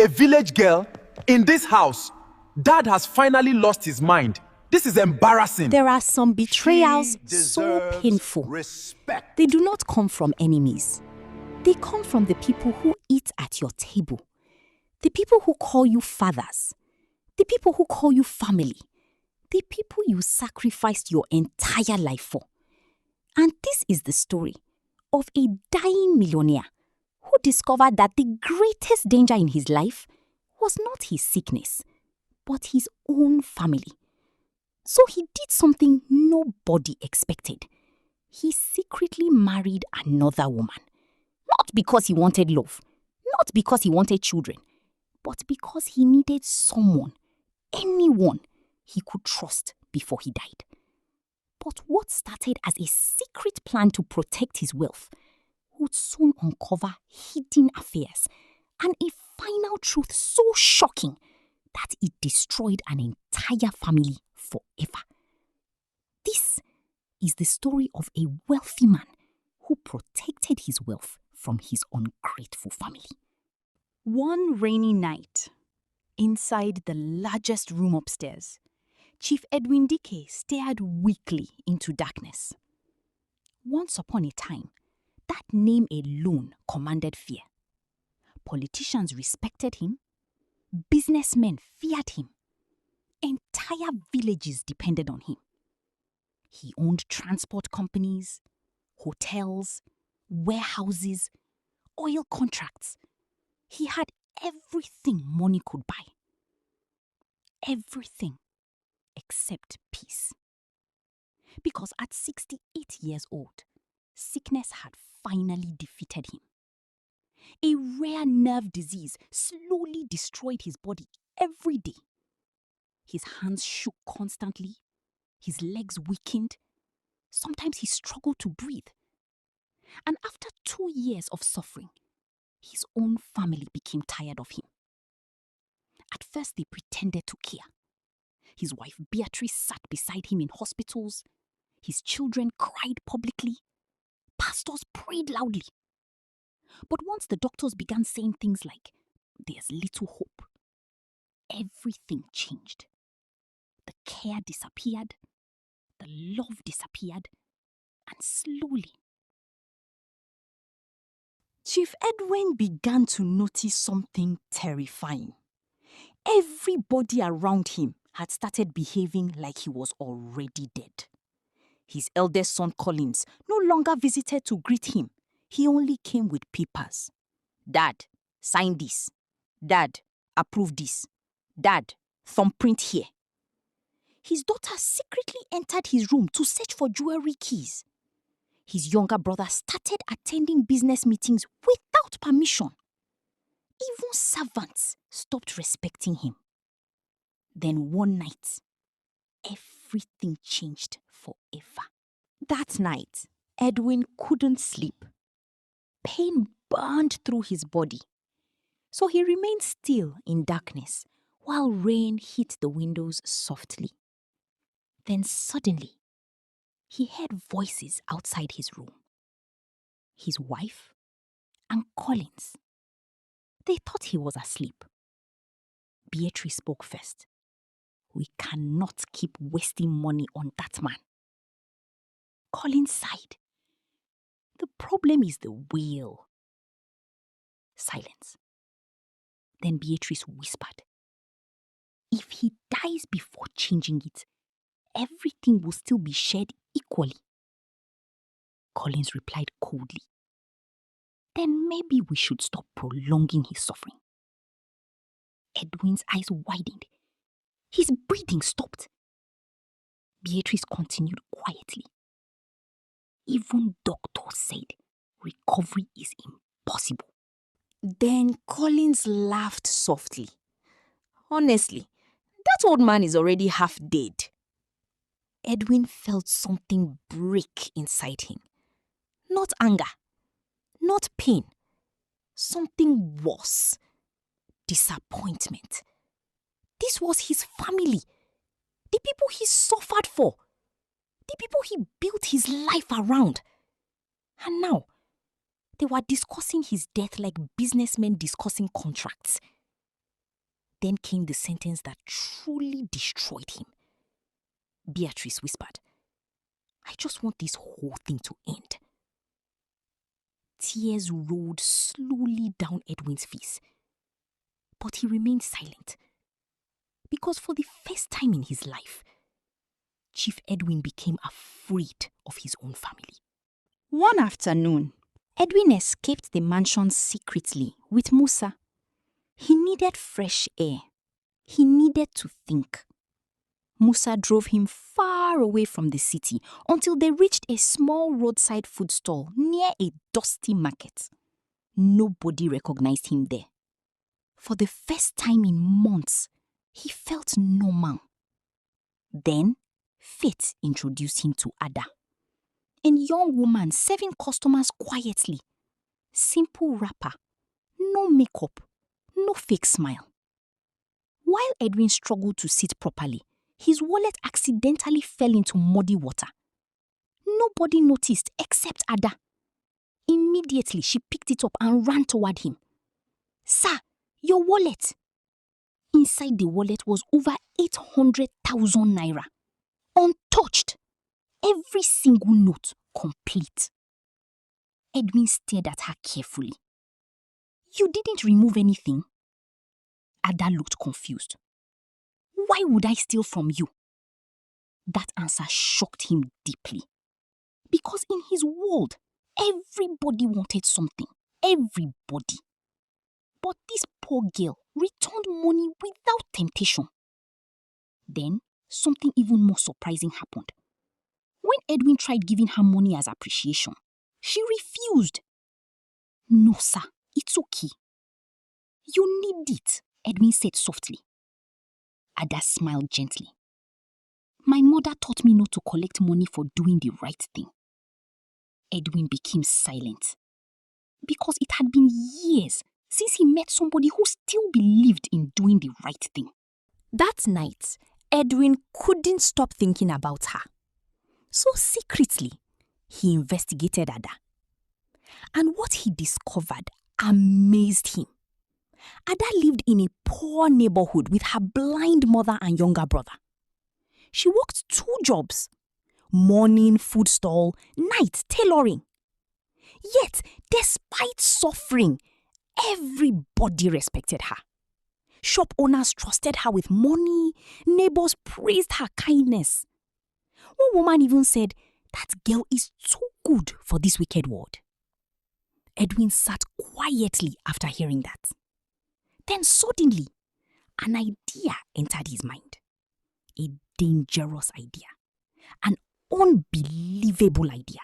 a village girl in this house. Dad has finally lost his mind. This is embarrassing. There are some betrayals so painful. Respect. They do not come from enemies. They come from the people who eat at your table. The people who call you fathers. The people who call you family. The people you sacrificed your entire life for. And this is the story of a dying millionaire who discovered that the greatest danger in his life was not his sickness, but his own family. So he did something nobody expected. He secretly married another woman. Not because he wanted love, not because he wanted children, but because he needed someone, anyone he could trust before he died. But what started as a secret plan to protect his wealth would soon uncover hidden affairs and a final truth so shocking that it destroyed an entire family forever. This is the story of a wealthy man who protected his wealth from his ungrateful family. One rainy night, inside the largest room upstairs, Chief Edwin Dike stared weakly into darkness. Once upon a time, that name alone commanded fear. Politicians respected him. Businessmen feared him. Entire villages depended on him. He owned transport companies, hotels, warehouses, oil contracts. He had everything money could buy. Everything except peace. Because at 68 years old, sickness had finally defeated him. A rare nerve disease slowly destroyed his body every day. His hands shook constantly. His legs weakened. Sometimes he struggled to breathe. And after 2 years of suffering, his own family became tired of him. At first, they pretended to care. His wife Beatrice sat beside him in hospitals. His children cried publicly. Pastors prayed loudly. But once the doctors began saying things like, "There's little hope," everything changed. The care disappeared. The love disappeared. And slowly, Chief Edwin began to notice something terrifying. Everybody around him had started behaving like he was already dead. His eldest son Collins no longer visited to greet him. He only came with papers. "Dad, sign this. Dad, approve this. Dad, thumbprint here." His daughter secretly entered his room to search for jewelry keys. His younger brother started attending business meetings without permission. Even servants stopped respecting him. Then one night, everything changed forever. That night, Edwin couldn't sleep. Pain burned through his body. So he remained still in darkness while rain hit the windows softly. Then suddenly, he heard voices outside his room. His wife and Collins. They thought he was asleep. Beatrice spoke first. "We cannot keep wasting money on that man." Collins sighed. "The problem is the will." Silence. Then Beatrice whispered, "If he dies before changing it, everything will still be shared equally." Collins replied coldly, "Then maybe we should stop prolonging his suffering." Edwin's eyes widened. His breathing stopped. Beatrice continued quietly. "Even doctors said recovery is impossible." Then Collins laughed softly. "Honestly, that old man is already half dead." Edwin felt something break inside him. Not anger, not pain, something worse. Disappointment. This was his family, the people he suffered for, the people he built his life around. And now, they were discussing his death like businessmen discussing contracts. then came the sentence that truly destroyed him. Beatrice whispered, "I just want this whole thing to end." Tears rolled slowly down Edwin's face, but he remained silent. Because for the first time in his life, Chief Edwin became afraid of his own family. One afternoon, Edwin escaped the mansion secretly with Musa. He needed fresh air. He needed to think. Musa drove him far away from the city until they reached a small roadside food stall near a dusty market. Nobody recognized him there. For the first time in months, he felt normal. Then, fate introduced him to Ada, a young woman serving customers quietly. Simple wrapper, no makeup, no fake smile. While Edwin struggled to sit properly, his wallet accidentally fell into muddy water. Nobody noticed except Ada. Immediately, she picked it up and ran toward him. "Sir, your wallet." Inside the wallet was over 800,000 naira. Untouched. Every single note complete. Edwin stared at her carefully. "You didn't remove anything?" Ada looked confused. "Why would I steal from you?" That answer shocked him deeply. Because in his world, everybody wanted something. Everybody. But this poor girl returned money without temptation. Then, something even more surprising happened. When Edwin tried giving her money as appreciation, she refused. "No, sir, it's okay." "You need it," Edwin said softly. Ada smiled gently. "My mother taught me not to collect money for doing the right thing." Edwin became silent because it had been years since he met somebody who still believed in doing the right thing. That night, Edwin couldn't stop thinking about her. So secretly, he investigated Ada. And what he discovered amazed him. Ada lived in a poor neighborhood with her blind mother and younger brother. She worked 2 jobs: morning food stall, night tailoring. Yet, despite suffering, everybody respected her. Shop owners trusted her with money. Neighbors praised her kindness. One woman even said, "That girl is too good for this wicked world." Edwin sat quietly after hearing that. Then suddenly, an idea entered his mind. A dangerous idea. An unbelievable idea.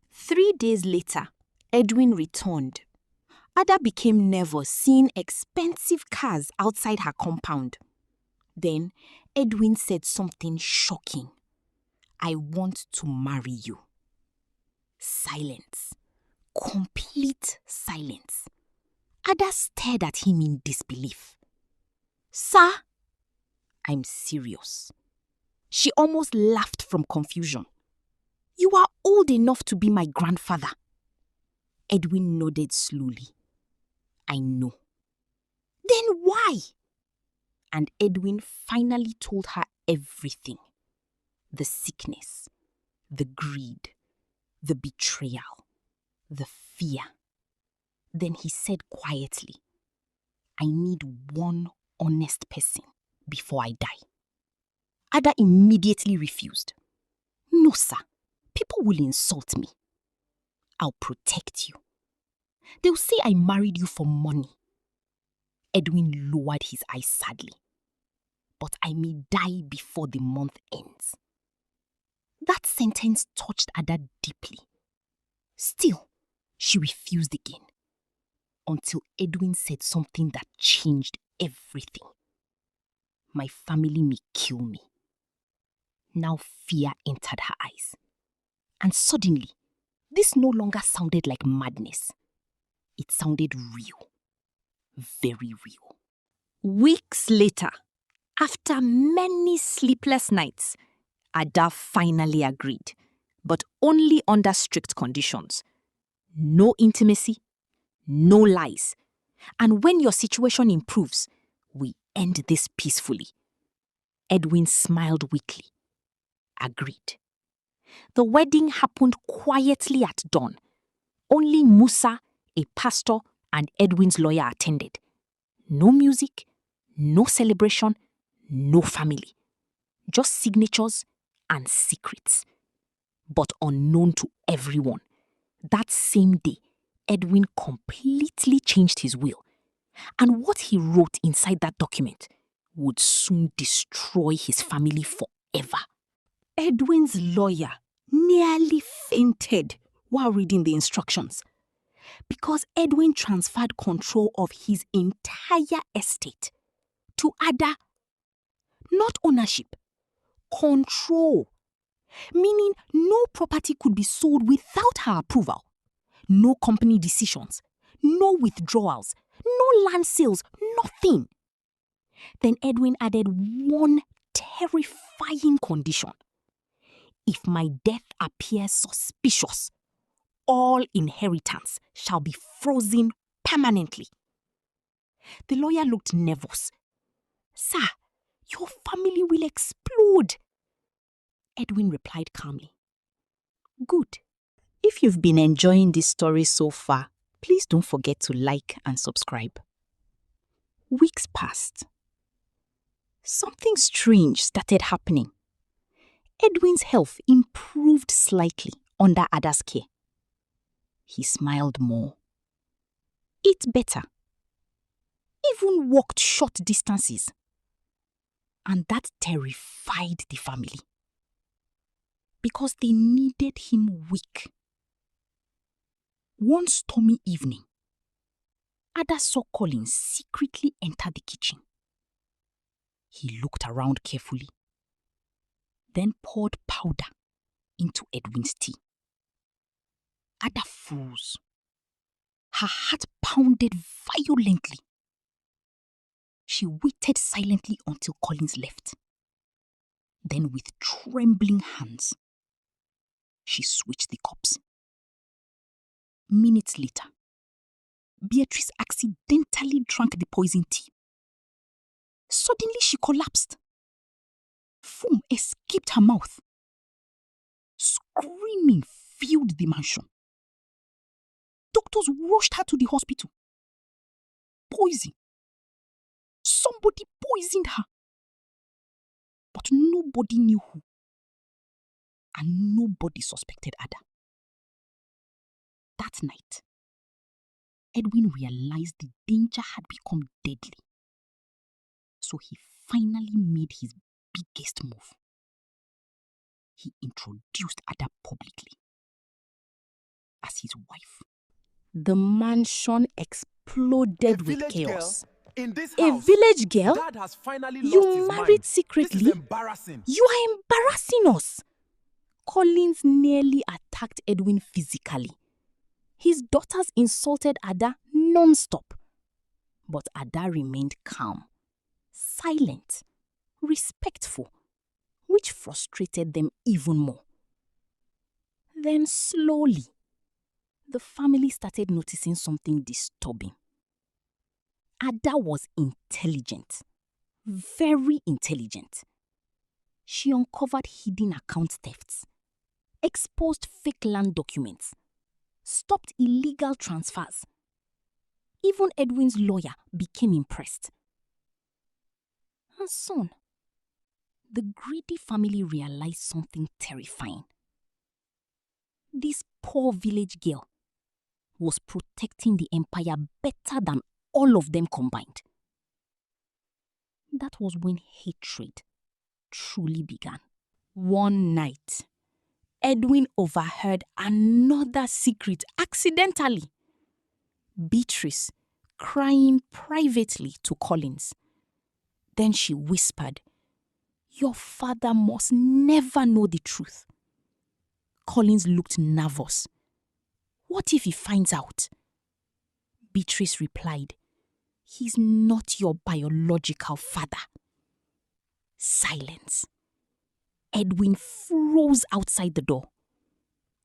3 days later, Edwin returned. Ada became nervous seeing expensive cars outside her compound. Then Edwin said something shocking. "I want to marry you." Silence. Complete silence. Ada stared at him in disbelief. "Sir?" "I'm serious." She almost laughed from confusion. "You are old enough to be my grandfather." Edwin nodded slowly. "I know." "Then why?" And Edwin finally told her everything. The sickness, the greed, the betrayal, the fear. Then he said quietly, "I need one honest person before I die." Ada immediately refused. "No, sir. People will insult me. I'll protect you. They'll say I married you for money." Edwin lowered his eyes sadly. "But I may die before the month ends." That sentence touched Ada deeply. Still, she refused again. Until Edwin said something that changed everything. "My family may kill me." Now fear entered her eyes. And suddenly, this no longer sounded like madness. It sounded real. Very real. Weeks later, after many sleepless nights, Ada finally agreed, but only under strict conditions. No intimacy, no lies. And when your situation improves, we end this peacefully. Edwin smiled weakly. Agreed. The wedding happened quietly at dawn. Only Musa, a pastor, and Edwin's lawyer attended. No music, no celebration, no family. Just signatures and secrets. But unknown to everyone, that same day, Edwin completely changed his will. And what he wrote inside that document would soon destroy his family forever. Edwin's lawyer nearly fainted while reading the instructions because Edwin transferred control of his entire estate to Ada. Not ownership, control. Meaning no property could be sold without her approval. No company decisions, no withdrawals, no land sales, nothing. Then Edwin added one terrifying condition. If my death appears suspicious, all inheritance shall be frozen permanently. The lawyer looked nervous. Sir, your family will explode. Edwin replied calmly. Good. If you've been enjoying this story so far, please don't forget to like and subscribe. Weeks passed. Something strange started happening. Edwin's health improved slightly under Ada's care. He smiled more, ate better, even walked short distances. And that terrified the family because they needed him weak. One stormy evening, Ada saw Collins secretly enter the kitchen. He looked around carefully, then poured powder into Edwin's tea. Ada froze. Her heart pounded violently. She waited silently until Collins left. Then with trembling hands, she switched the cups. Minutes later, Beatrice accidentally drank the poison tea. Suddenly she collapsed. Foam escaped her mouth. Screaming filled the mansion. Doctors rushed her to the hospital. Poison. Somebody poisoned her. But nobody knew who. And nobody suspected Ada. That night, Edwin realized the danger had become deadly. So he finally made his biggest move. He introduced Ada publicly as his wife. The mansion exploded with chaos. In this A house, village girl? Dad has finally lost You his married mind. secretly? This is embarrassing. You are embarrassing us. Collins nearly attacked Edwin physically. His daughters insulted Ada non-stop. But Ada remained calm, silent, respectful, which frustrated them even more. Then slowly, the family started noticing something disturbing. Ada was intelligent, very intelligent. She uncovered hidden account thefts, exposed fake land documents, stopped illegal transfers. Even Edwin's lawyer became impressed. And soon, the greedy family realized something terrifying. This poor village girl was protecting the empire better than all of them combined. That was when hatred truly began. One night, Edwin overheard another secret accidentally. Beatrice crying privately to Collins. Then she whispered, "Your father must never know the truth." Collins looked nervous. What if he finds out? Beatrice replied, "He's not your biological father." Silence. Edwin froze outside the door.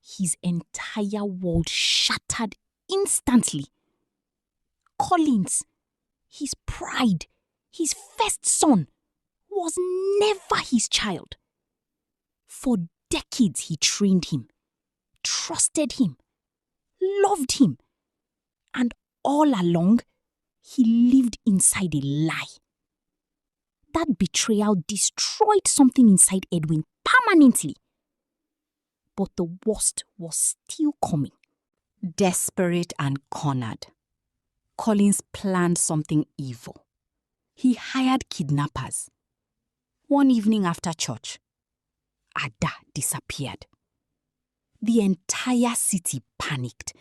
His entire world shattered instantly. Collins, his pride, his first son, was never his child. For decades he trained him, trusted him, loved him, and all along he lived inside a lie. That betrayal destroyed something inside Edwin permanently. But the worst was still coming. Desperate and cornered, Collins planned something evil. He hired kidnappers. One evening after church, Ada disappeared. The entire city panicked.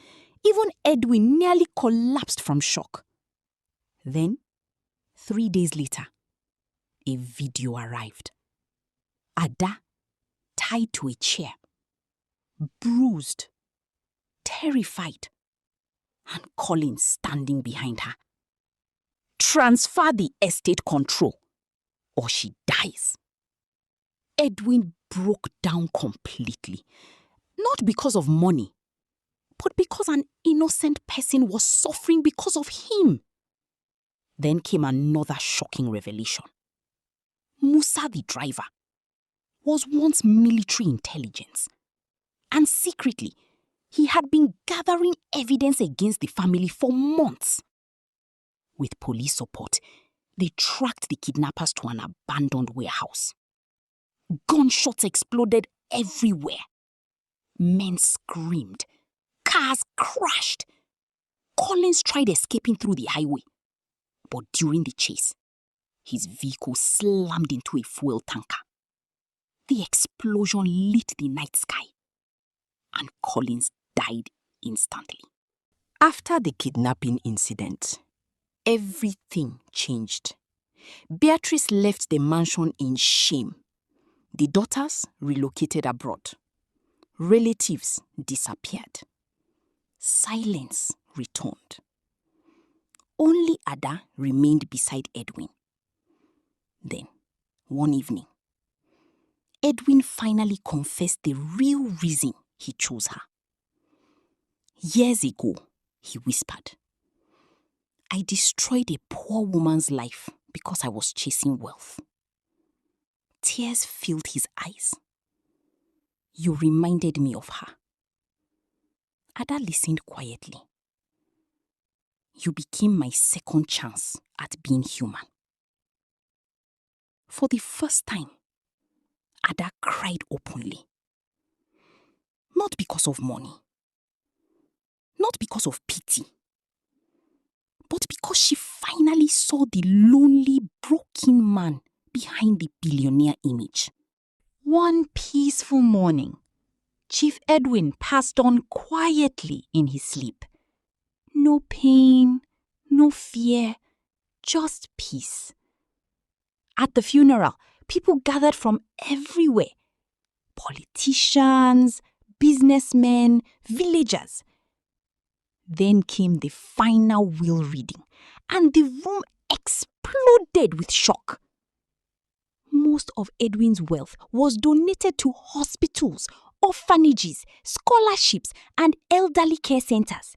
Even Edwin nearly collapsed from shock. Then, 3 days later, a video arrived. Ada tied to a chair, bruised, terrified, and Collins standing behind her. Transfer the estate control, or she dies. Edwin broke down completely, not because of money, but because an innocent person was suffering because of him. Then came another shocking revelation. Musa, the driver, was once military intelligence, and secretly, he had been gathering evidence against the family for months. With police support, they tracked the kidnappers to an abandoned warehouse. Gunshots exploded everywhere. Men screamed. Cars crashed. Collins tried escaping through the highway, but during the chase, his vehicle slammed into a fuel tanker. The explosion lit the night sky, and Collins died instantly. After the kidnapping incident, everything changed. Beatrice left the mansion in shame. The daughters relocated abroad. Relatives disappeared. Silence returned. Only Ada remained beside Edwin. Then, one evening, Edwin finally confessed the real reason he chose her. Years ago, he whispered, I destroyed a poor woman's life because I was chasing wealth. Tears filled his eyes. You reminded me of her. Ada listened quietly. You became my second chance at being human. For the first time, Ada cried openly. Not because of money. Not because of pity. But because she finally saw the lonely, broken man behind the billionaire image. One peaceful morning, Chief Edwin passed on quietly in his sleep. No pain, no fear, just peace. At the funeral, people gathered from everywhere. Politicians, businessmen, villagers. Then came the final will reading, and the room exploded with shock. Most of Edwin's wealth was donated to hospitals, orphanages, scholarships, and elderly care centers.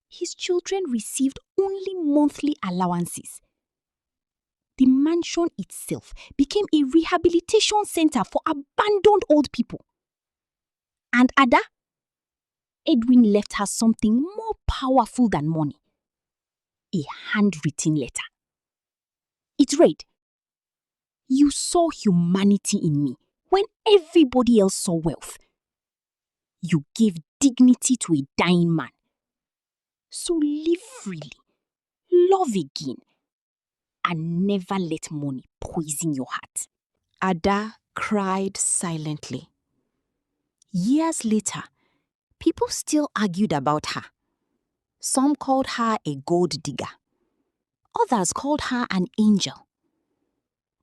His children received only monthly allowances. The mansion itself became a rehabilitation center for abandoned old people. And Ada? Edwin left her something more powerful than money. A handwritten letter. It read, You saw humanity in me when everybody else saw wealth. You gave dignity to a dying man. So live freely, love again, and never let money poison your heart. Ada cried silently. Years later, people still argued about her. Some called her a gold digger. Others called her an angel.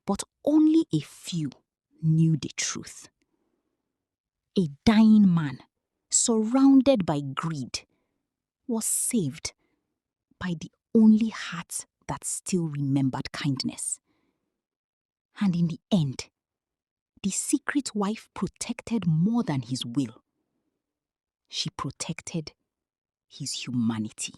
But only a few knew the truth. A dying man, surrounded by greed, was saved by the only heart that still remembered kindness. And in the end, the secret wife protected more than his will. She protected his humanity.